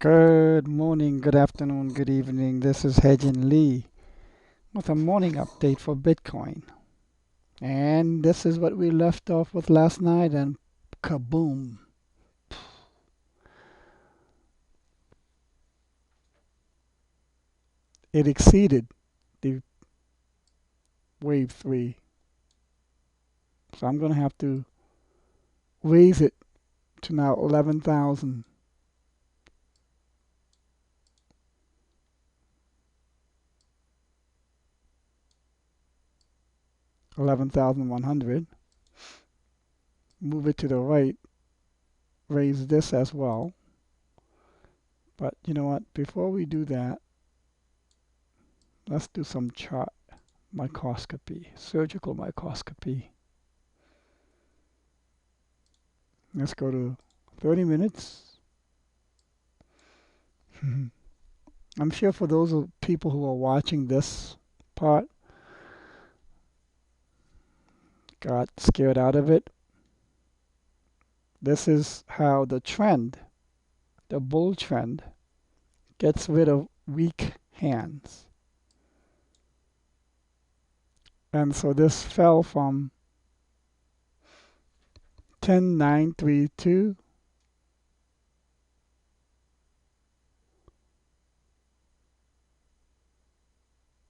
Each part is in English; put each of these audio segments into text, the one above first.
Good morning, good afternoon, good evening. This is Hejin Lee with a morning update for Bitcoin. And this is what we left off with last night, and kaboom. It exceeded the wave 3. So I'm going to have to raise it to now 11,000. 11,100. Move it to the right, raise this as well. But you know what? Before we do that, let's do some chart microscopy, surgical microscopy. Let's go to 30 minutes. I'm sure for those people who are watching this part got scared out of it. This is how the trend, the bull trend, gets rid of weak hands. And so this fell from 10,932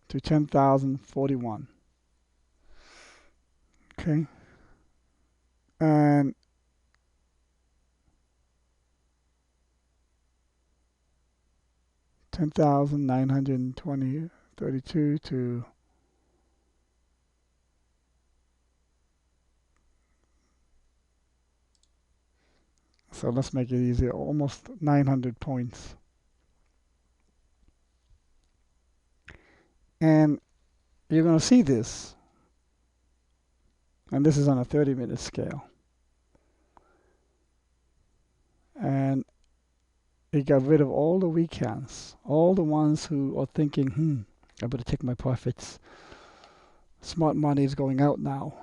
to 10,041. Okay. And $10,920.32 to so let's make it easier, almost 900 points. And you're going to see this. And this is on a 30-minute scale. And it got rid of all the weak hands, all the ones who are thinking, I better take my profits. Smart money is going out now.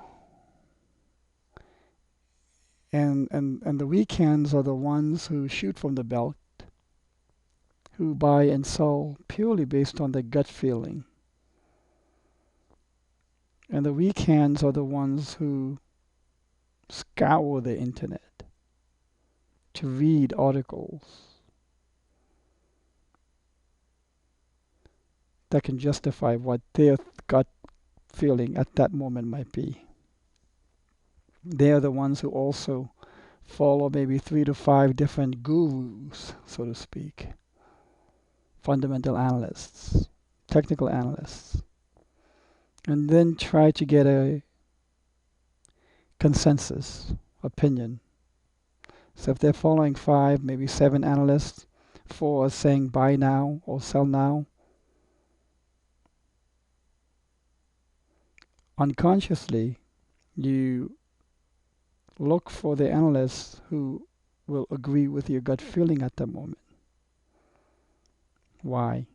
And the weak hands are the ones who shoot from the belt, who buy and sell purely based on their gut feeling. And the weak hands are the ones who scour the internet to read articles that can justify what their gut feeling at that moment might be. They are the ones who also follow maybe 3 to 5 different gurus, so to speak, fundamental analysts, technical analysts, and then try to get a consensus opinion. So if they're following 5, maybe 7 analysts, 4 are saying buy now or sell now, unconsciously you look for the analysts who will agree with your gut feeling at the moment. Why?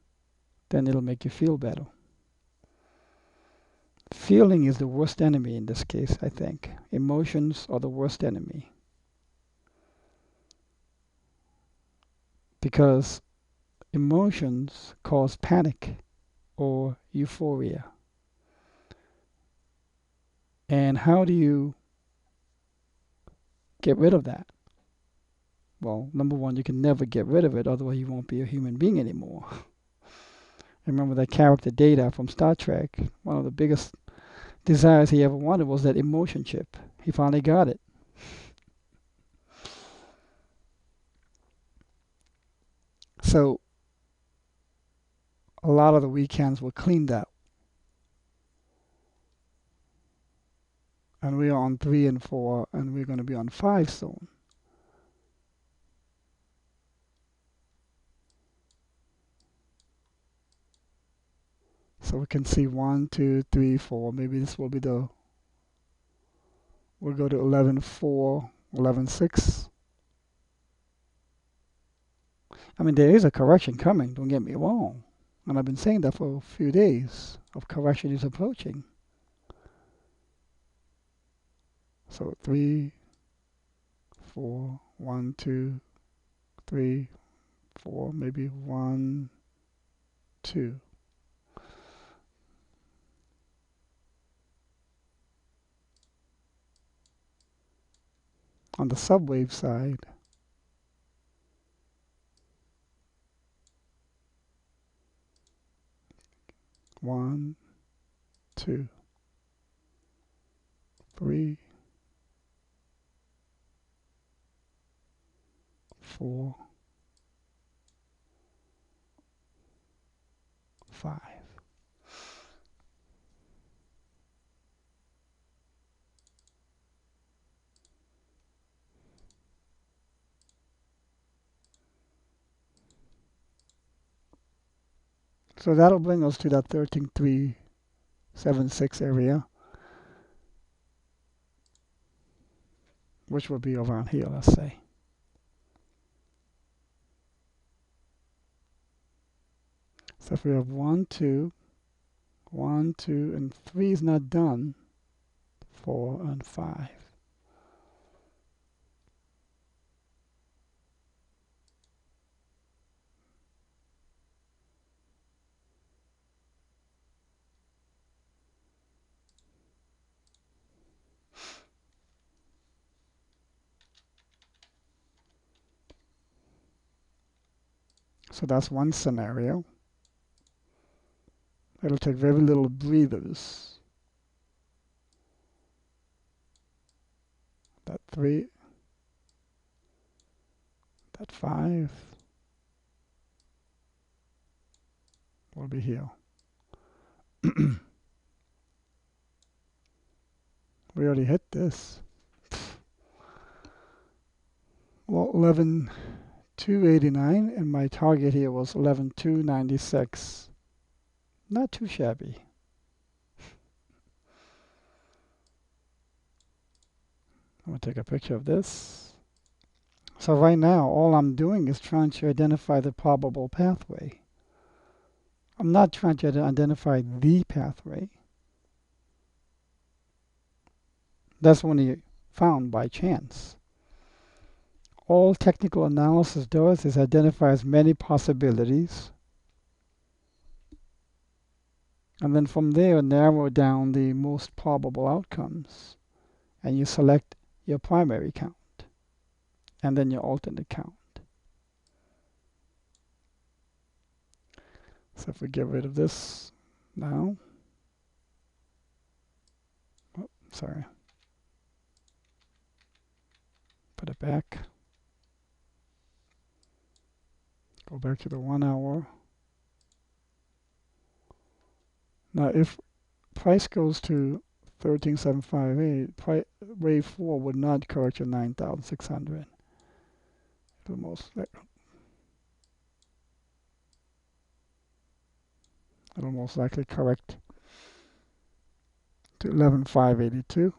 Then it'll make you feel better. Feeling is the worst enemy in this case, I think. Emotions are the worst enemy. Because emotions cause panic or euphoria. And how do you get rid of that? Well, number one, you can never get rid of it, otherwise you won't be a human being anymore. Remember that character Data from Star Trek, one of the biggest desires he ever wanted was that emotion chip. He finally got it. So a lot of the weekends were cleaned out. And we are on 3 and 4, and we're going to be on 5 soon. So we can see 1, 2, 3, 4. Maybe this will be we'll go to 11.4, 11.6. I mean, there is a correction coming, don't get me wrong. And I've been saying that for a few days, of correction is approaching. So 3, 4, 1, 2, 3, 4, maybe 1, 2. On the subwave side, one, 2, 3, 4, 5. So that'll bring us to that 13,376 area, which will be around here, let's say. So if we have 1, 2, 1, 2, and 3 is not done, 4 and 5. So that's one scenario. It'll take very little breathers. That 3, that 5 will be here. We already hit this. Well, 11,289, and my target here was 11,296. Not too shabby. I'm going to take a picture of this. So right now, all I'm doing is trying to identify the probable pathway. I'm not trying to identify the pathway. That's only found by chance. All technical analysis does is identify as many possibilities, and then from there narrow down the most probable outcomes, and you select your primary count and then your alternate count. So if we get rid of this now, oh, sorry, put it back, go back to the 1 hour. Now if price goes to 13,758, wave 4 would not correct your 9,600. It'll most likely correct to 11,582.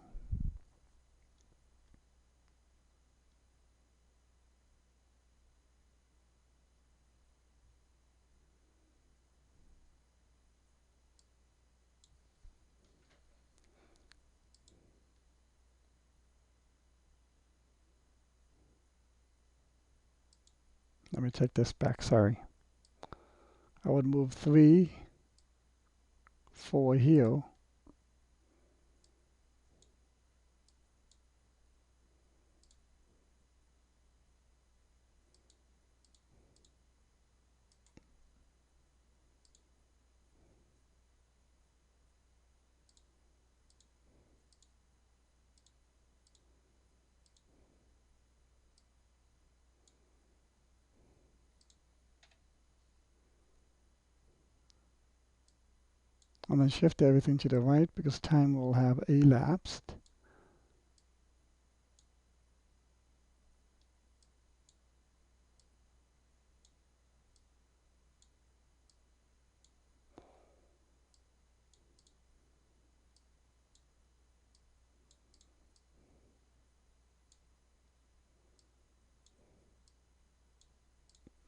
Let me take this back, sorry. I would move 3, 4 here. And then shift everything to the right because time will have elapsed.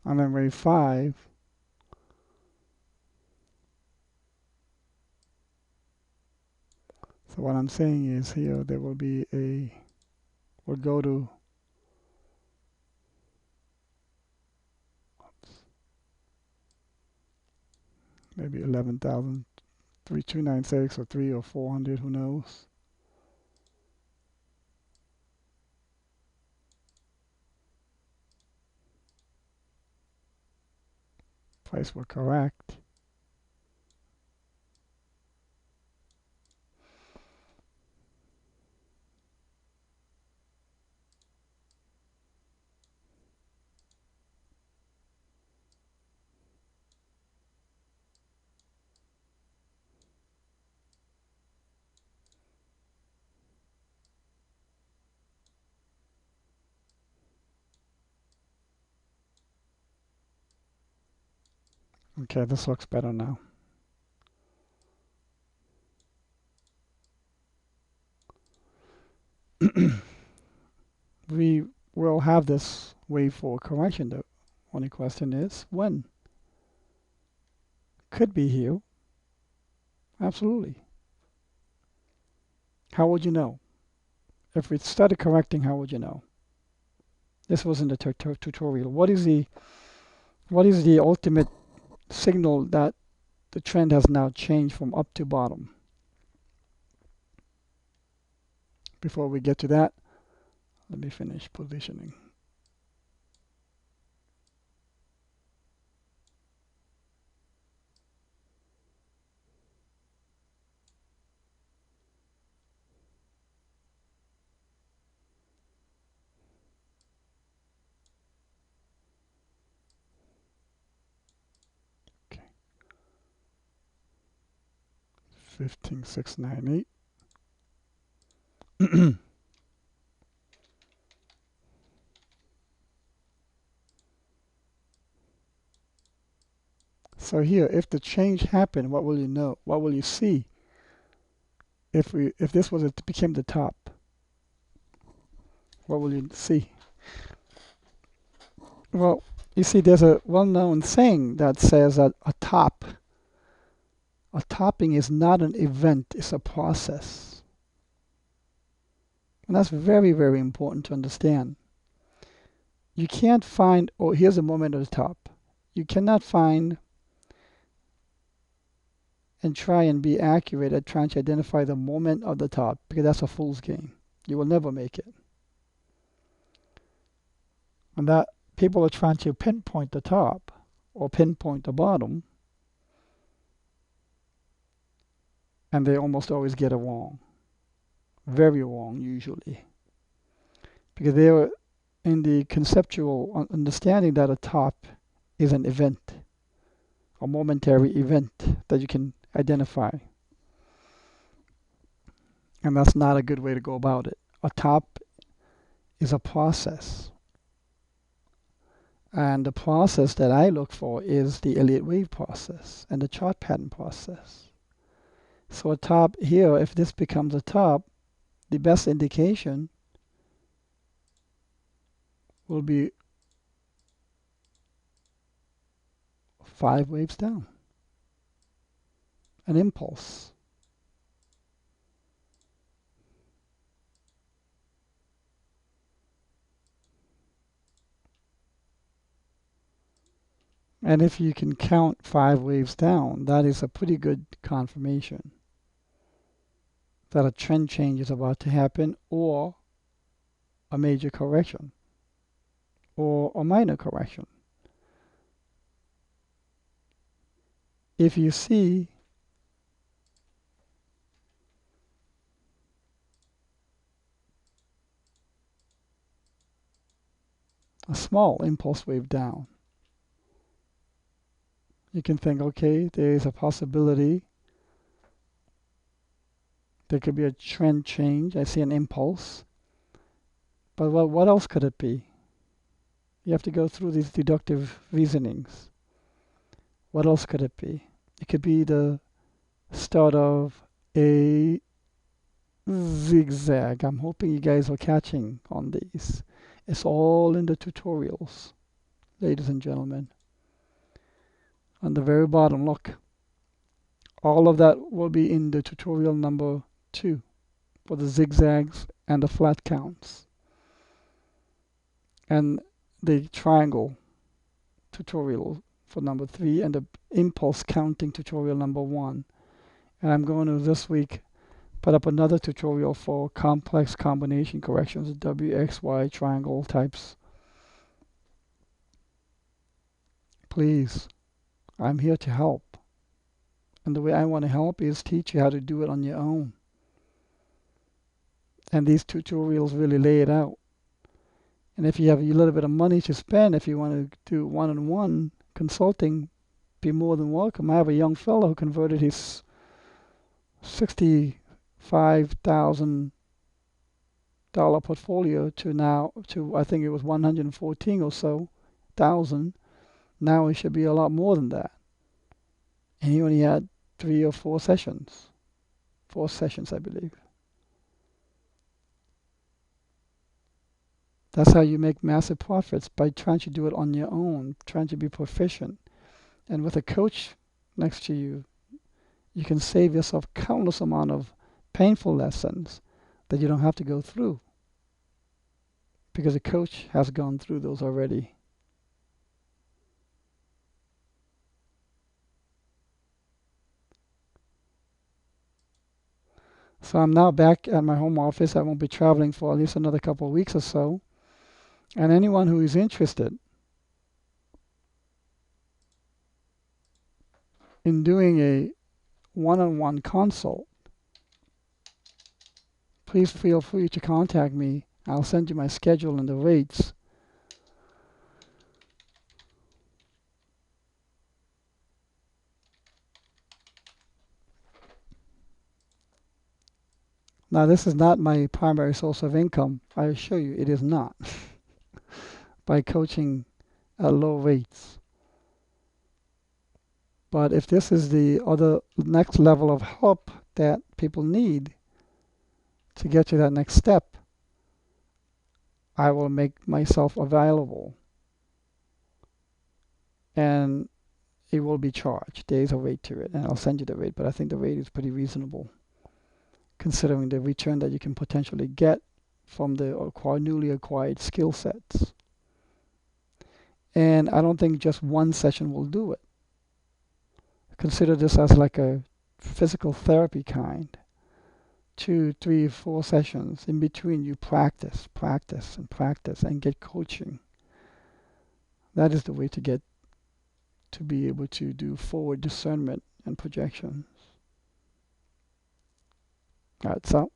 And then wave 5, so what I'm saying is here there will be we'll go to, oops, maybe 11,296 or 3 or 400, who knows. Price will correct. Okay, this looks better now. We will have this wave for correction. The only question is when. Could be here. Absolutely. How would you know? If we started correcting, how would you know? This was in the tutorial. What is the ultimate signal that the trend has now changed from up to bottom? Before we get to that, let me finish positioning. Okay. 15698. So here, if the change happened, what will you know? What will you see? If this became the top, what will you see? Well, you see, there's a well-known saying that says that a topping is not an event, it's a process. And that's very, very important to understand. You can't find, oh, here's a moment at the top. You cannot find and try and be accurate at trying to identify the moment of the top, because that's a fool's game. You will never make it. And that people are trying to pinpoint the top or pinpoint the bottom, and they almost always get it wrong. Very wrong, usually. Because they're in the conceptual understanding that a top is an event, a momentary event that you can identify. And that's not a good way to go about it. A top is a process. And the process that I look for is the Elliott Wave process and the chart pattern process. So a top here, if this becomes a top, the best indication will be 5 waves down. An impulse. And if you can count 5 waves down, that is a pretty good confirmation that a trend change is about to happen, or a major correction, or a minor correction. If you see a small impulse wave down, you can think, okay, there is a possibility there could be a trend change. I see an impulse. But what else could it be? You have to go through these deductive reasonings. What else could it be? It could be the start of a zigzag. I'm hoping you guys are catching on these. It's all in the tutorials, ladies and gentlemen. On the very bottom, look. All of that will be in the tutorial number 2 for the zigzags and the flat counts. And the triangle tutorial for number 3 and the impulse counting tutorial number 1. And I'm going to this week put up another tutorial for complex combination corrections, WXY triangle types. Please, I'm here to help. And the way I want to help is teach you how to do it on your own. And these tutorials really lay it out. And if you have a little bit of money to spend, if you want to do one-on-one consulting, be more than welcome. I have a young fellow who converted his $65,000 portfolio to I think it was 114 or so thousand. Now it should be a lot more than that. And he only had 3 or 4 sessions. 4 sessions, I believe. That's how you make massive profits, by trying to do it on your own, trying to be proficient. And with a coach next to you, you can save yourself countless amount of painful lessons that you don't have to go through, because a coach has gone through those already. So I'm now back at my home office. I won't be traveling for at least another couple of weeks or so. And anyone who is interested in doing a one-on-one consult, please feel free to contact me. I'll send you my schedule and the rates. Now, this is not my primary source of income. I assure you, it is not. By coaching at low rates. But if this is the other next level of help that people need to get to that next step, I will make myself available. And it will be charged. There is a rate to it, and I'll send you the rate, but I think the rate is pretty reasonable, considering the return that you can potentially get from the newly acquired skill sets. And I don't think just one session will do it. Consider this as like a physical therapy kind. 2, 3, 4 sessions. In between, you practice, practice, and practice, and get coaching. That is the way to be able to do forward discernment and projections. All right, so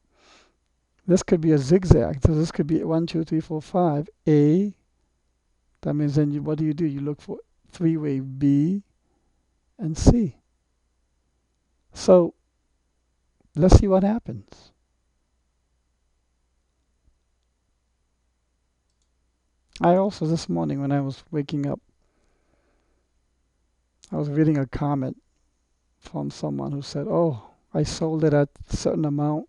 this could be a zigzag. So this could be 1, 2, 3, 4, 5. A. That means then what do? You look for 3-way B and C. So let's see what happens. I also, this morning when I was waking up, I was reading a comment from someone who said, oh, I sold it at a certain amount,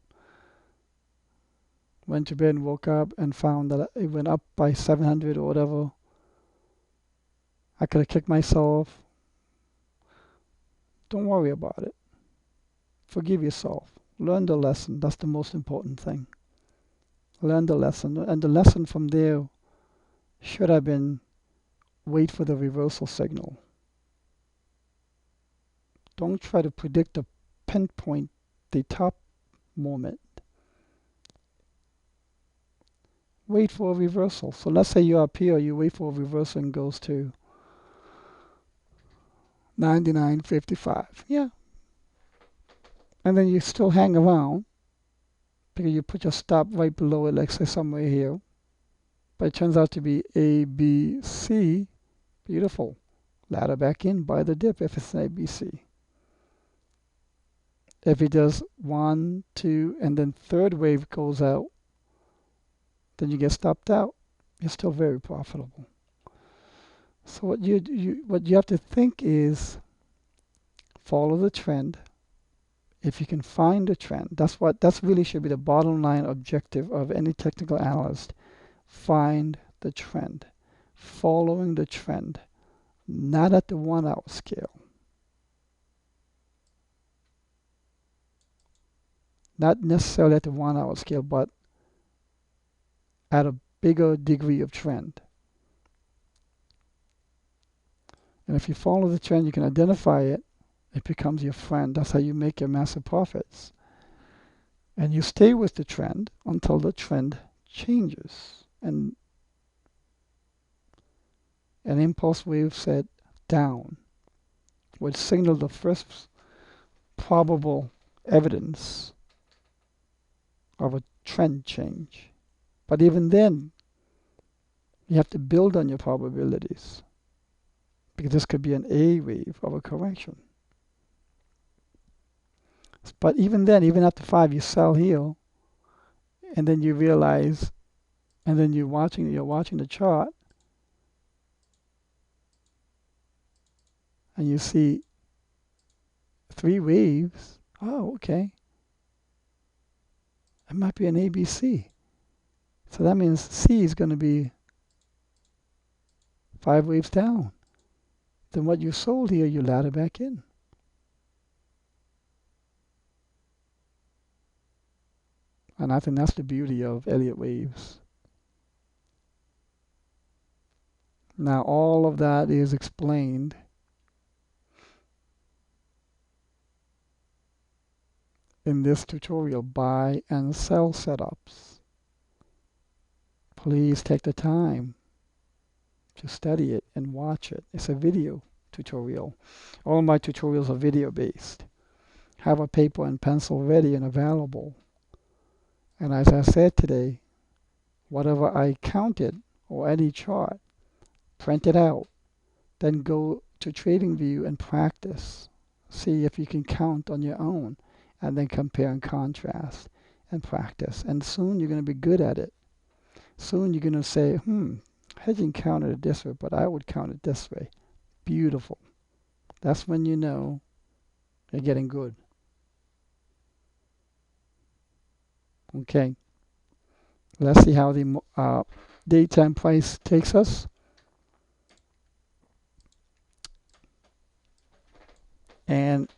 went to bed and woke up and found that it went up by 700 or whatever. I could have kicked myself. Don't worry about it. Forgive yourself. Learn the lesson. That's the most important thing. Learn the lesson. And the lesson from there should have been, wait for the reversal signal. Don't try to predict or pinpoint the top moment. Wait for a reversal. So let's say you're up here, you wait for a reversal and goes to 99.55. Yeah. And then you still hang around because you put your stop right below it, like say somewhere here. But it turns out to be A, B, C. Beautiful. Ladder back in, buy the dip if it's an A, B, C. If it does 1, 2, and then third wave goes out, then you get stopped out. You're still very profitable. So what you have to think is follow the trend. If you can find a trend, that's really should be the bottom line objective of any technical analyst. Find the trend. Following the trend, not at the 1-hour scale. Not necessarily at the 1-hour scale, but at a bigger degree of trend. And if you follow the trend, you can identify it. It becomes your friend. That's how you make your massive profits. And you stay with the trend until the trend changes. And an impulse wave set down would signal the first probable evidence of a trend change. But even then, you have to build on your probabilities, because this could be an A wave of a correction. But even then, even after 5, you sell here, and then you realize, and then you're watching the chart, and you see 3 waves. Oh, okay. It might be an ABC. So that means C is going to be 5 waves down. Then what you sold here, you ladder back in. And I think that's the beauty of Elliott waves. Now all of that is explained in this tutorial, buy and sell setups. Please take the time to study it and watch it. It's a video tutorial. All my tutorials are video based. Have a paper and pencil ready and available. And as I said today, whatever I counted or any chart, print it out. Then go to TradingView and practice. See if you can count on your own, and then compare and contrast and practice. And soon you're going to be good at it. Soon you're going to say, hedging counted it this way, but I would count it this way. Beautiful. That's when you know you're getting good. Okay. Let's see how the daytime price takes us. And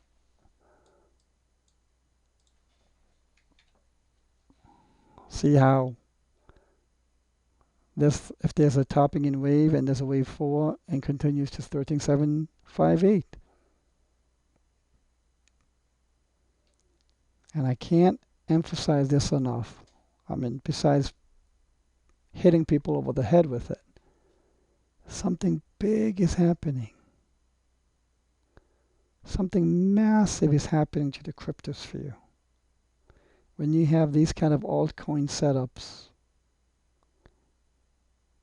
see how this, if there's a topping in wave and there's a wave 4 and continues to 13.758. And I can't emphasize this enough. I mean, besides hitting people over the head with it, something big is happening. Something massive is happening to the cryptosphere. When you have these kind of altcoin setups,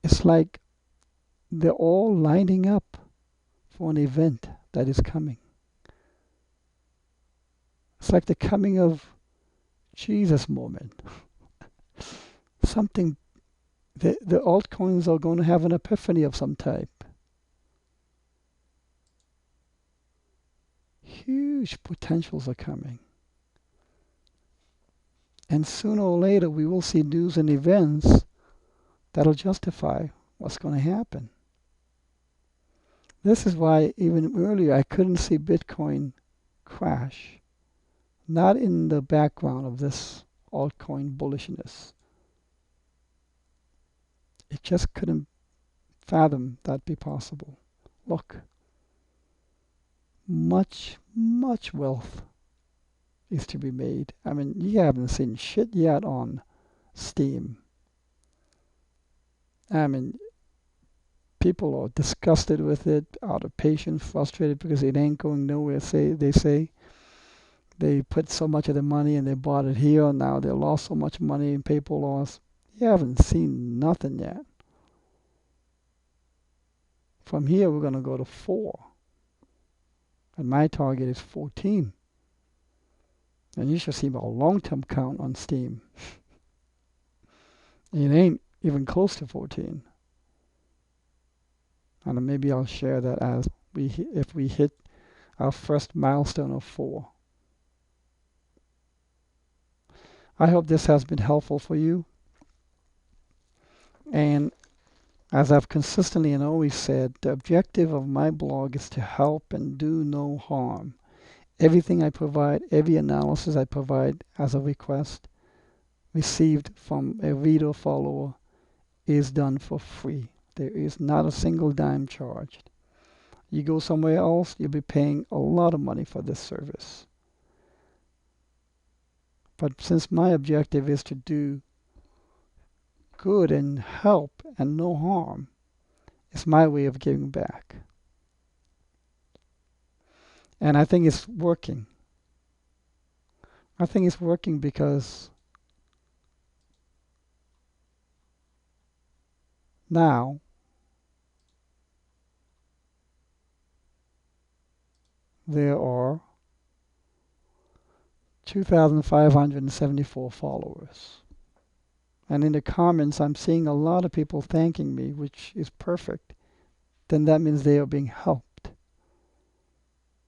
it's like they're all lining up for an event that is coming. It's like the coming of Jesus moment. Something, the altcoins are going to have an epiphany of some type. Huge potentials are coming. And sooner or later we will see news and events that'll justify what's going to happen. This is why even earlier I couldn't see Bitcoin crash. Not in the background of this altcoin bullishness. It just couldn't fathom that be possible. Look, much wealth is to be made. I mean, you haven't seen shit yet on Steam. I mean, people are disgusted with it, out of patience, frustrated because it ain't going nowhere. They say they put so much of their money and they bought it here, and now they lost so much money in paper loss. You haven't seen nothing yet. From here, we're going to go to 4. And my target is 14. And you should see my long-term count on Steam. It ain't even close to 14. And maybe I'll share that as if we hit our first milestone of 4. I hope this has been helpful for you. And as I've consistently and always said, the objective of my blog is to help and do no harm. Everything I provide, every analysis I provide as a request received from a reader or follower is done for free. There is not a single dime charged. You go somewhere else, you'll be paying a lot of money for this service. But since my objective is to do good and help and no harm, it's my way of giving back. And I think it's working. I think it's working because now there are 2,574 followers. And in the comments, I'm seeing a lot of people thanking me, which is perfect. Then that means they are being helped.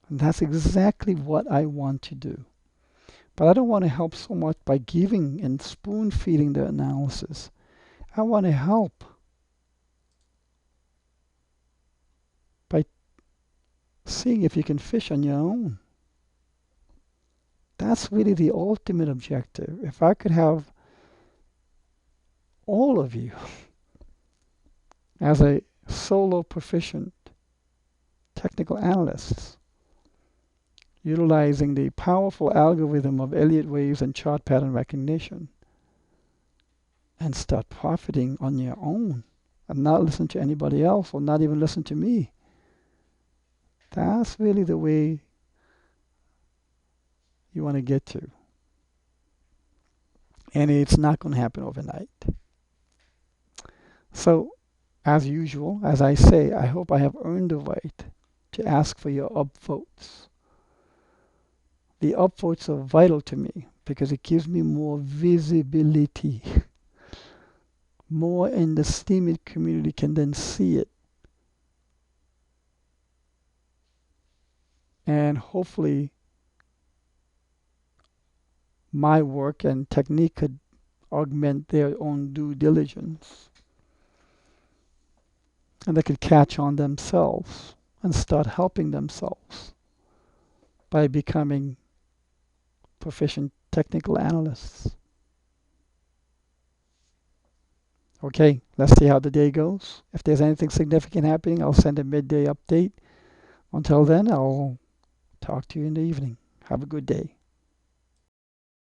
And that's exactly what I want to do. But I don't want to help so much by giving and spoon feeding the analysis. I want to help by seeing if you can fish on your own. That's really the ultimate objective. If I could have all of you as a solo proficient technical analysts, utilizing the powerful algorithm of Elliott waves and chart pattern recognition, and start profiting on your own and not listen to anybody else or not even listen to me. That's really the way you want to get to. And it's not going to happen overnight. So, as usual, as I say, I hope I have earned the right to ask for your upvotes. The upvotes are vital to me because it gives me more visibility. More in the Steemit community can then see it. And hopefully my work and technique could augment their own due diligence. And they could catch on themselves and start helping themselves by becoming proficient technical analysts. Okay, let's see how the day goes. If there's anything significant happening, I'll send a midday update. Until then, I'll talk to you in the evening. Have a good day.